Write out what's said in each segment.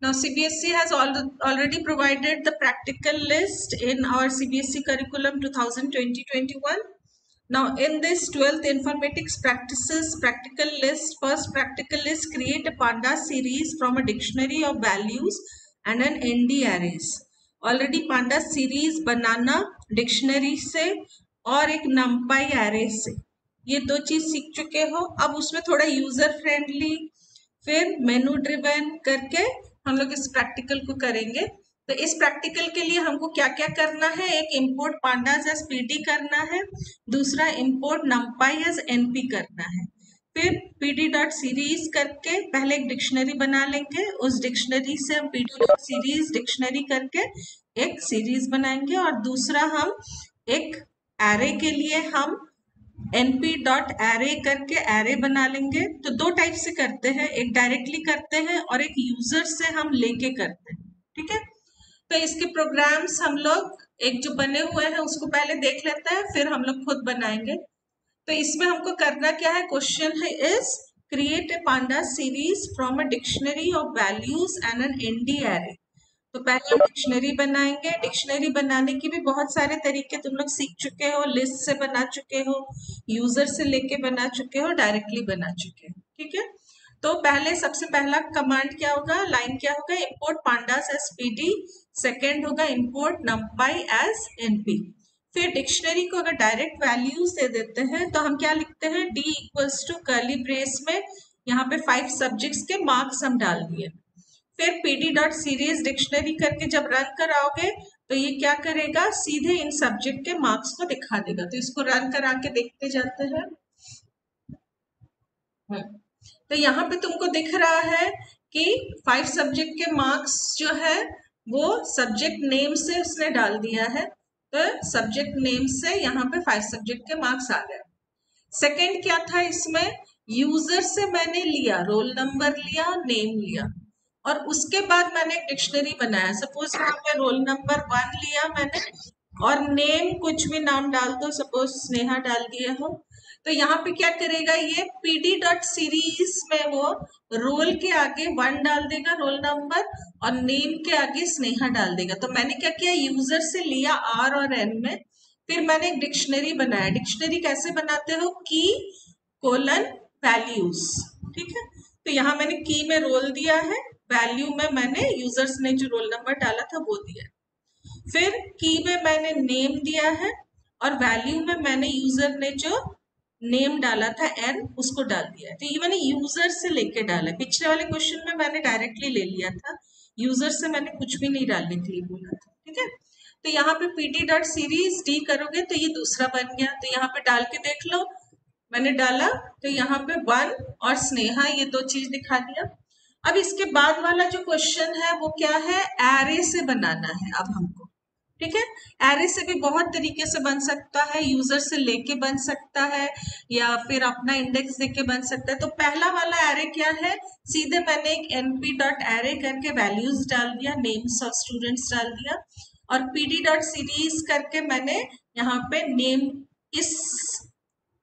Now CBSE has already provided the practical list in our CBSE curriculum 2020-21. Now in this 12th informatics practices practical list, first practical list, create a Pandas series from a dictionary of values and an ND arrays. Already Pandas series banana dictionary से और एक numpy array से, ये दो चीज सीख चुके हो. अब उसमें थोड़ा यूजर फ्रेंडली फिर मेनू ड्रिवन करके हम लोग इस प्रैक्टिकल को करेंगे. तो इस प्रैक्टिकल के लिए हमको क्या क्या करना है, एक इंपोर्ट पांडास एज पीडी करना है, दूसरा इंपोर्ट नंपाई एज एनपी करना है. फिर पीडी डॉट सीरीज करके पहले एक डिक्शनरी बना लेंगे, उस डिक्शनरी से हम पीडी डॉट सीरीज डिक्शनरी करके एक सीरीज बनाएंगे, और दूसरा हम एक एरे के लिए हम np.array करके एरे बना लेंगे. तो दो टाइप से करते हैं, एक डायरेक्टली करते हैं और एक यूजर से हम लेके करते हैं. ठीक है, तो इसके प्रोग्राम्स हम लोग एक जो बने हुए हैं उसको पहले देख लेते हैं, फिर हम लोग खुद बनाएंगे. तो इसमें हमको करना क्या है, क्वेश्चन है is create a panda series from a dictionary of values and an ND array. तो पहले हम डिक्शनरी बनाएंगे. डिक्शनरी बनाने की भी बहुत सारे तरीके तुम लोग सीख चुके हो, लिस्ट से बना चुके हो, यूजर से लेके बना चुके हो, डायरेक्टली बना चुके हो. ठीक है, तो पहले सबसे पहला कमांड क्या होगा, लाइन क्या होगा, import pandas as PD. Second होगा इंपोर्ट नंपाई एज एनपी. फिर डिक्शनरी को अगर डायरेक्ट वैल्यूज दे देते हैं तो हम क्या लिखते हैं, D equals to curly brace में यहाँ पे 5 सब्जेक्ट्स के मार्क्स हम डाल दिए. फिर pd डॉट सीरीज डिक्शनरी करके जब रन कराओगे तो ये क्या करेगा, सीधे इन सब्जेक्ट के मार्क्स को दिखा देगा. तो इसको रन करा के देखते जाते हैं. तो यहाँ पे तुमको दिख रहा है कि 5 सब्जेक्ट के मार्क्स जो है वो सब्जेक्ट नेम से उसने डाल दिया है. तो सब्जेक्ट नेम से यहाँ पे 5 सब्जेक्ट के मार्क्स आ गए. सेकंड क्या था इसमें, यूजर से मैंने लिया, रोल नंबर लिया, नेम लिया, और उसके बाद मैंने एक डिक्शनरी बनाया. सपोज यहाँ पे रोल नंबर 1 लिया मैंने और नेम कुछ भी नाम डाल दो, सपोज स्नेहा डाल दिए हो. तो यहाँ पे क्या करेगा, ये पीडी डॉट सीरीज में वो रोल के आगे 1 डाल देगा रोल नंबर, और नेम के आगे स्नेहा डाल देगा. तो मैंने क्या किया, यूजर से लिया आर और एन में, फिर मैंने एक डिक्शनरी बनाया. डिक्शनरी कैसे बनाते हो, की कोलन वैल्यूज. ठीक है, तो यहाँ मैंने की में रोल दिया है, वैल्यू में मैंने यूजर्स ने जो रोल नंबर डाला था वो दिया. फिर की में मैंने नेम दिया है, और वैल्यू में मैंने यूजर ने जो नेम डाला था एन उसको डाल दिया है. तो ये मैंने यूजर से लेके डाला है. पिछले वाले क्वेश्चन में मैंने डायरेक्टली ले लिया था, यूजर से मैंने कुछ भी नहीं डालने के लिए बोला था. ठीक है, तो यहाँ पे pd डॉट सीरीज डी करोगे तो ये दूसरा बन गया. तो यहाँ पे डाल के देख लो, मैंने डाला तो यहाँ पे 1 और स्नेहा ये दो चीज दिखा दिया. अब इसके बाद वाला जो क्वेश्चन है वो क्या है, एरे से बनाना है अब हमको. ठीक है, एरे से भी बहुत तरीके से बन सकता है, यूजर से लेके बन सकता है या फिर अपना इंडेक्स देके बन सकता है. तो पहला वाला एरे क्या है, सीधे मैंने एक np डॉट एरे करके वैल्यूज डाल दिया, नेम्स ऑफ स्टूडेंट्स डाल दिया, और pd डॉट सीरीज करके मैंने यहाँ पे नेम इस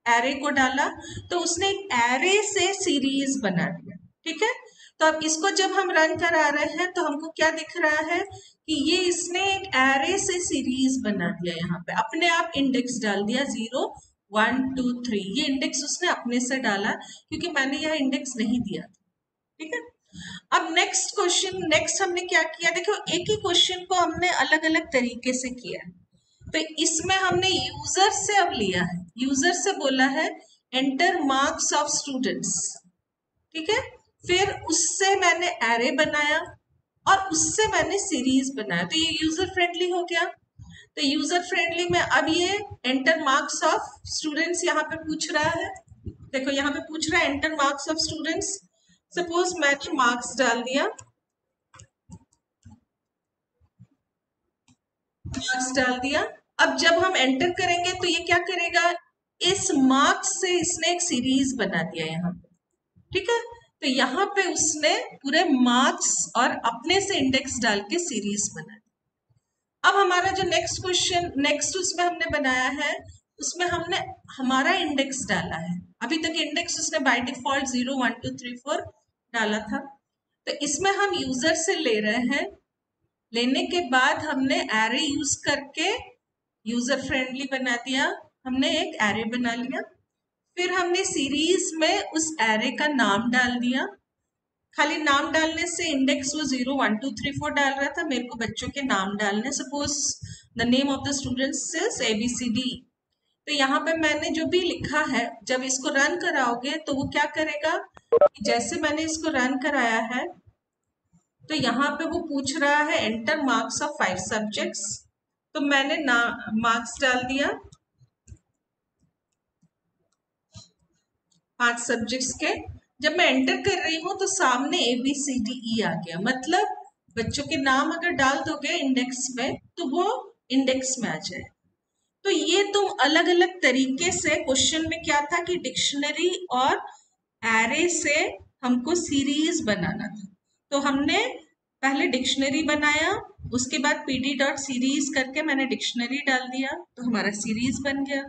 एरे को डाला. तो उसने एक एरे से सीरीज बना दिया. ठीक है, तो अब इसको जब हम रन करा रहे हैं तो हमको क्या दिख रहा है कि ये इसने एक एरे से सीरीज बना दिया. यहाँ पे अपने आप इंडेक्स डाल दिया 0 1 2 3, ये इंडेक्स उसने अपने से डाला क्योंकि मैंने यह इंडेक्स नहीं दिया था. ठीक है, अब नेक्स्ट क्वेश्चन, नेक्स्ट हमने क्या किया, देखो एक ही क्वेश्चन को हमने अलग अलग तरीके से किया. तो इसमें हमने यूजर से अब लिया है, यूजर से बोला है एंटर मार्क्स ऑफ स्टूडेंट्स. ठीक है, फिर उससे मैंने एरे बनाया और उससे मैंने सीरीज बनाया. तो ये यूजर फ्रेंडली हो गया. तो यूजर फ्रेंडली में अब ये एंटर मार्क्स ऑफ स्टूडेंट्स यहाँ पे पूछ रहा है. देखो यहाँ पे पूछ रहा है enter marks of students. Suppose मैंने मार्क्स डाल दिया, मार्क्स डाल दिया. अब जब हम एंटर करेंगे तो ये क्या करेगा, इस मार्क्स से इसने एक सीरीज बना दिया यहाँ पे. ठीक है, तो यहाँ पे उसने पूरे मार्क्स और अपने से इंडेक्स डाल के सीरीज बना दी. अब हमारा जो नेक्स्ट क्वेश्चन, नेक्स्ट उसमें हमने बनाया है, उसमें हमने हमारा इंडेक्स डाला है. अभी तक इंडेक्स उसने बाय डिफॉल्ट 0 1 2 3 4 डाला था. तो इसमें हम यूजर से ले रहे हैं, लेने के बाद हमने एरे यूज करके यूजर फ्रेंडली बना दिया, हमने एक एरे बना लिया। फिर हमने सीरीज में उस एरे का नाम डाल दिया। खाली नाम डालने से इंडेक्स वो 0 1 2 3 4 डाल रहा था, मेरे को बच्चों के नाम डालने, suppose the name of the students is ABCD। तो यहाँ पे मैंने जो भी लिखा है, जब इसको रन कराओगे तो वो क्या करेगा, जैसे मैंने इसको रन कराया है तो यहाँ पे वो पूछ रहा है एंटर मार्क्स ऑफ 5 सब्जेक्ट्स। तो मैंने मार्क्स डाल दिया 5 सब्जेक्ट्स के। जब मैं एंटर कर रही हूँ तो सामने ABCDE आ गया, मतलब बच्चों के नाम अगर डाल दोगे इंडेक्स में तो वो इंडेक्स में आ जाए। तो ये तुम अलग अलग तरीके से, क्वेश्चन में क्या था कि डिक्शनरी और एरे से हमको सीरीज बनाना था। तो हमने पहले डिक्शनरी बनाया, उसके बाद pd.series करके मैंने डिक्शनरी डाल दिया तो हमारा सीरीज बन गया।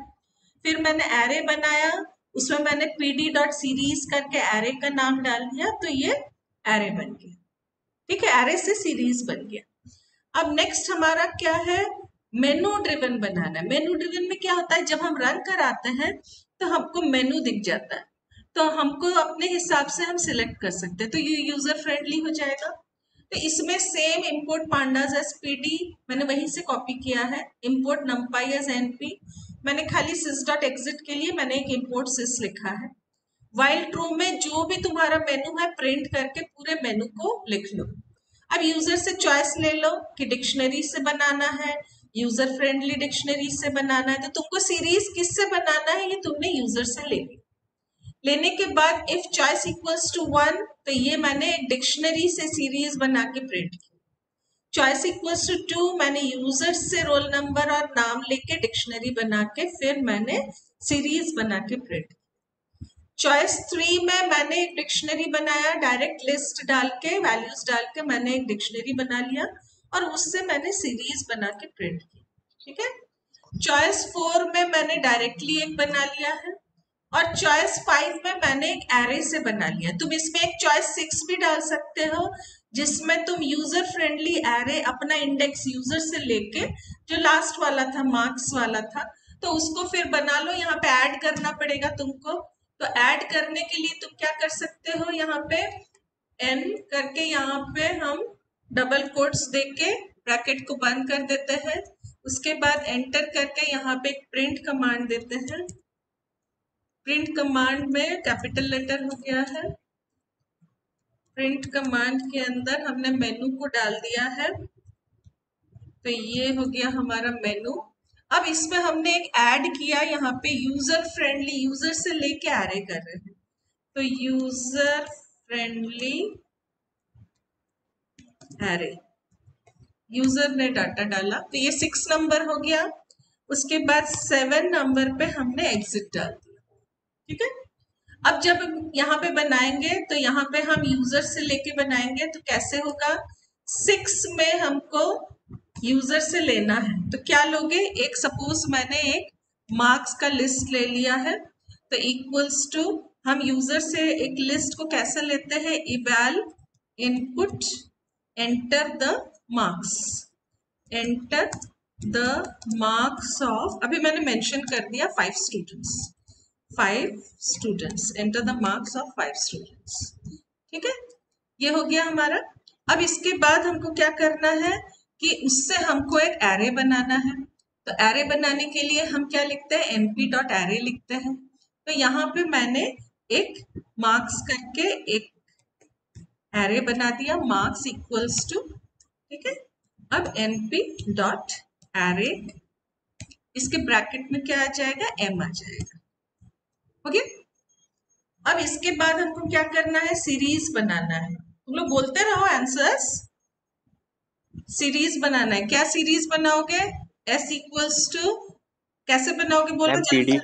फिर मैंने एरे बनाया, उसमें मैंने pd.series करके एरे का नाम डाल दिया तो ये एरे बन गया। ठीक है, एरे से सीरीज बन गया। अब नेक्स्ट हमारा क्या है, मेनू ड्रिवन बनाना है। मेनू ड्रिवन में क्या होता है, जब हम रन कराते हैं तो हमको मेनू दिख जाता है, तो हमको अपने हिसाब से हम सिलेक्ट कर सकते हैं, तो ये यूजर फ्रेंडली हो जाएगा। तो इसमें same import pandas as PD मैंने वहीं से कॉपी किया है, इंपोर्ट numpy एज np। मैंने खाली sys.exit के लिए मैंने एक इंपोर्ट sys लिखा है। वाइल ट्रू में जो भी तुम्हारा मेनू है प्रिंट करके पूरे मेनू को लिख लो। अब यूजर से चॉइस ले लो कि डिक्शनरी से बनाना है, यूजर फ्रेंडली डिक्शनरी से बनाना है। तो तुमको सीरीज किससे बनाना है ये तुमने यूजर से ले ली। लेने के बाद इफ चॉइस इक्वल्स टू 1 तो ये मैंने एक डिक्शनरी से सीरीज बना के प्रिंट की। चॉइस इक्वल्स टू 2 मैंने यूजर से रोल नंबर और नाम लेके डिक्शनरी बना के फिर मैंने सीरीज बना के प्रिंट की। चॉइस 3 में मैंने एक डिक्शनरी बनाया, डायरेक्ट लिस्ट डाल के वैल्यूज डाल के मैंने एक डिक्शनरी बना लिया और उससे मैंने सीरीज बना के प्रिंट की। ठीक है, चॉइस 4 में मैंने डायरेक्टली एक बना लिया है और चॉइस 5 में मैंने एक एरे से बना लिया। तुम इसमें एक चॉइस 6 भी डाल सकते हो जिसमें तुम यूजर फ्रेंडली एरे अपना इंडेक्स यूजर से लेके जो लास्ट वाला था मार्क्स वाला था तो उसको फिर बना लो। यहाँ पे ऐड करना पड़ेगा तुमको, तो ऐड करने के लिए तुम क्या कर सकते हो, यहाँ पे n करके यहाँ पे हम डबल कोट्स देके ब्रैकेट को बंद कर देते हैं, उसके बाद एंटर करके यहाँ पे एक प्रिंट कमांड देते हैं। प्रिंट कमांड में कैपिटल लेटर हो गया है, प्रिंट कमांड के अंदर हमने मेनू को डाल दिया है, तो ये हो गया हमारा मेनू। अब इसमें हमने एक ऐड किया, यहाँ पे यूजर फ्रेंडली, यूजर से लेके एरे कर रहे हैं, तो यूजर फ्रेंडली एरे, यूजर ने डाटा डाला तो ये 6 नंबर हो गया। उसके बाद 7 नंबर पे हमने एग्जिट डाल दिया। ठीक है, अब जब यहाँ पे बनाएंगे तो यहाँ पे हम यूजर से लेके बनाएंगे तो कैसे होगा, 6 में हमको यूजर से लेना है तो क्या लोगे, एक सपोज मैंने एक मार्क्स का लिस्ट ले लिया है तो इक्वल्स टू हम यूजर से एक लिस्ट को कैसे लेते हैं, eval input enter the marks, enter the marks of, अभी मैंने मेंशन कर दिया 5 students, 5 students, enter the marks of 5 students. ठीक है, ये हो गया हमारा। अब इसके बाद हमको क्या करना है कि उससे हमको एक एरे बनाना है, तो एरे बनाने के लिए हम क्या लिखते हैं, np.array लिखते हैं। तो यहाँ पे मैंने एक मार्क्स करके एक एरे बना दिया, मार्क्स इक्वल्स टू, ठीक है। अब np.array, इसके ब्रैकेट में क्या आ जाएगा, m आ जाएगा। ओके, अब इसके बाद हमको क्या करना है, सीरीज बनाना है। तुम लोग बोलते रहो आंसर्स। सीरीज बनाना है, क्या सीरीज बनाओगे, s इक्वल्स टू, कैसे बनाओगे बोलो जल्दी।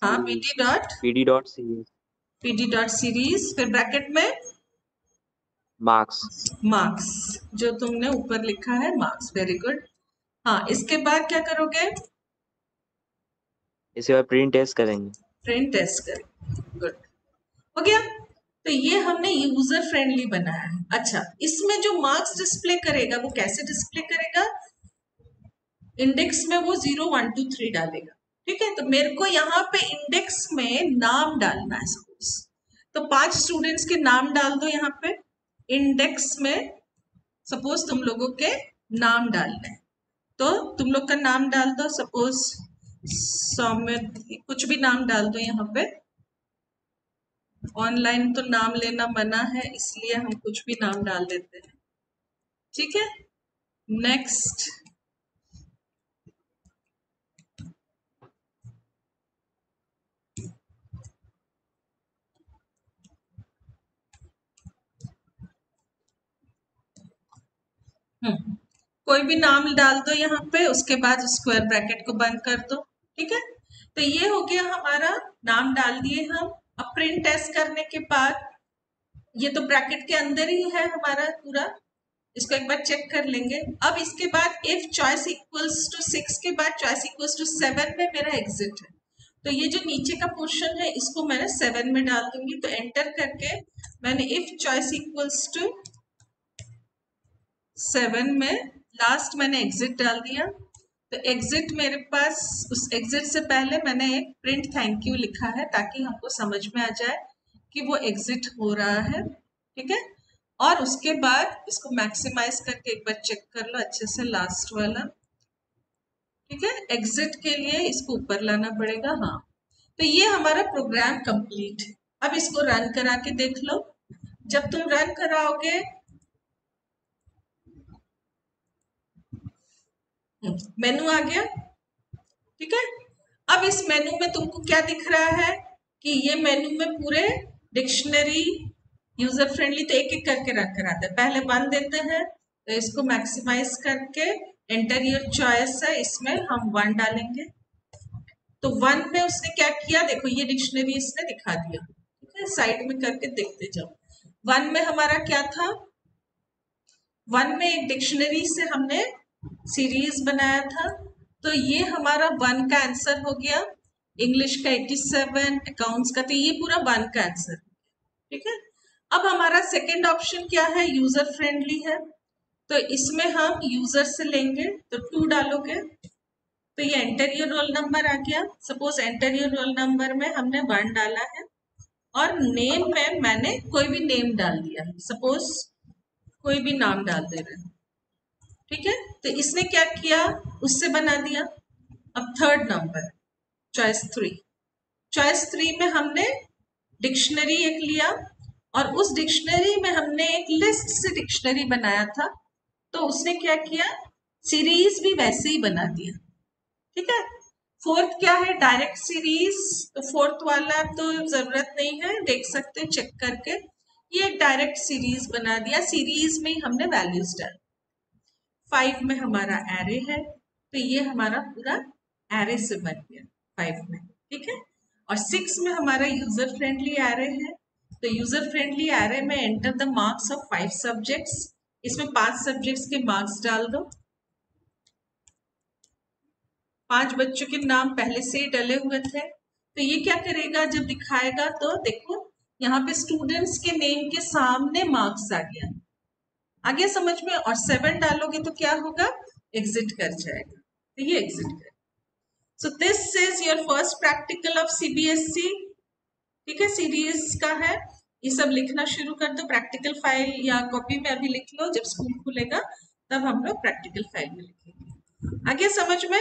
हाँ, pd डॉट सीरीज, फिर ब्रैकेट में मार्क्स, जो तुमने ऊपर लिखा है मार्क्स, वेरी गुड। हाँ, इसके बाद क्या करोगे, इसके बाद प्रिंट टेस्ट करेंगे, प्रिंट टेस्ट करेंगे, गुड, हो गया। तो ये हमने यूजर फ्रेंडली बनाया है। अच्छा, इसमें जो मार्क्स डिस्प्ले करेगा वो कैसे डिस्प्ले करेगा? इंडेक्स में वो 0 1 2 3 डालेगा। ठीक है, तो मेरे को यहाँ पे इंडेक्स में नाम डालना है सपोज, तो 5 स्टूडेंट्स के नाम डाल दो यहाँ पे इंडेक्स में। सपोज तुम लोगों के नाम डालने हैं, तो तुम लोग का नाम डाल दो, सपोज सौमित, कुछ भी नाम डाल दो यहाँ पे। ऑनलाइन तो नाम लेना मना है, इसलिए हम कुछ भी नाम डाल देते हैं। ठीक है, नेक्स्ट। कोई भी नाम डाल दो यहाँ पे, उसके बाद स्क्वायर ब्रैकेट को बंद कर दो। ठीक है, तो ये हो गया हमारा, नाम डाल दिए हम। अब प्रिंट टेस्ट करने के बाद, ये तो ब्रैकेट के अंदर ही है हमारा पूरा, इसको एक बार चेक कर लेंगे। अब इसके बाद इफ चॉइस इक्वल्स टू 6 के बाद चॉइस इक्वल्स टू 7 में मेरा एग्जिट है, तो ये जो नीचे का पोर्शन है इसको मैंने 7 में डाल दूंगी। तो एंटर करके मैंने इफ चॉइस इक्वल्स टू 7 में लास्ट मैंने एग्जिट डाल दिया। तो एग्जिट मेरे पास, उस एग्जिट से पहले मैंने एक प्रिंट थैंक यू लिखा है ताकि हमको समझ में आ जाए कि वो एग्जिट हो रहा है। ठीक है, और उसके बाद इसको मैक्सिमाइज करके एक बार चेक कर लो अच्छे से, लास्ट वाला। ठीक है, एग्जिट के लिए इसको ऊपर लाना पड़ेगा। हाँ, तो ये हमारा प्रोग्राम कंप्लीट है। अब इसको रन करा के देख लो। जब तुम रन कराओगे, मेनू आ गया। ठीक है, अब इस मेनू में तुमको क्या दिख रहा है कि ये मेनू में पूरे डिक्शनरी यूजर फ्रेंडली, तो एक एक करके रन कराते हैं। पहले 1 देते हैं, तो इसको मैक्सिमाइज करके एंटर योर चॉइस है, इसमें हम 1 डालेंगे। तो 1 में उसने क्या किया, देखो ये डिक्शनरी इसने दिखा दिया। ठीक है, साइड में करके देखते जाओ। 1 में हमारा क्या था, 1 में एक डिक्शनरी से हमने सीरीज बनाया था, तो ये हमारा 1 का आंसर हो गया। इंग्लिश का 87, अकाउंट्स का, तो ये पूरा 1 का आंसर। ठीक है, अब हमारा सेकंड ऑप्शन क्या है, यूजर फ्रेंडली है, तो इसमें हम यूजर से लेंगे, तो 2 डालोगे, तो ये एंटर योर रोल नंबर आ गया। Suppose enter your roll number में हमने 1 डाला है, और नेम में मैंने कोई भी नेम डाल दिया है, सपोज कोई भी नाम डाल दे रहे हैं। ठीक है, तो इसने क्या किया, उससे बना दिया। अब थर्ड नंबर, चॉइस 3। चॉइस 3 में हमने डिक्शनरी एक लिया, और उस डिक्शनरी में हमने एक लिस्ट से डिक्शनरी बनाया था, तो उसने क्या किया, सीरीज भी वैसे ही बना दिया। ठीक है, फोर्थ क्या है, डायरेक्ट सीरीज, तो फोर्थ वाला तो जरूरत नहीं है, देख सकते चेक करके, ये एक डायरेक्ट सीरीज बना दिया। सीरीज में ही हमने वैल्यूज डाली। 5 में हमारा एरे है, तो ये हमारा पूरा एरे से बन गया 5 में। ठीक है, और 6 में हमारा यूजर फ्रेंडली एरे है, तो यूजर फ्रेंडली एरे में enter the marks of 5 subjects, इसमें 5 सब्जेक्ट्स के मार्क्स डाल दो। 5 बच्चों के नाम पहले से ही डले हुए थे, तो ये क्या करेगा, जब दिखाएगा तो देखो यहाँ पे स्टूडेंट्स के नेम के सामने मार्क्स आ गया, आगे समझ में। और 7 डालोगे तो क्या होगा, एग्जिट कर जाएगा, तो ये एग्जिट कर। So this is your first practical of CBSE. ठीक है, सीरीज का है, ये सब लिखना शुरू कर दो। प्रैक्टिकल फाइल या कॉपी में अभी लिख लो, जब स्कूल खुलेगा तब हम लोग प्रैक्टिकल फाइल में लिखेंगे। आगे समझ में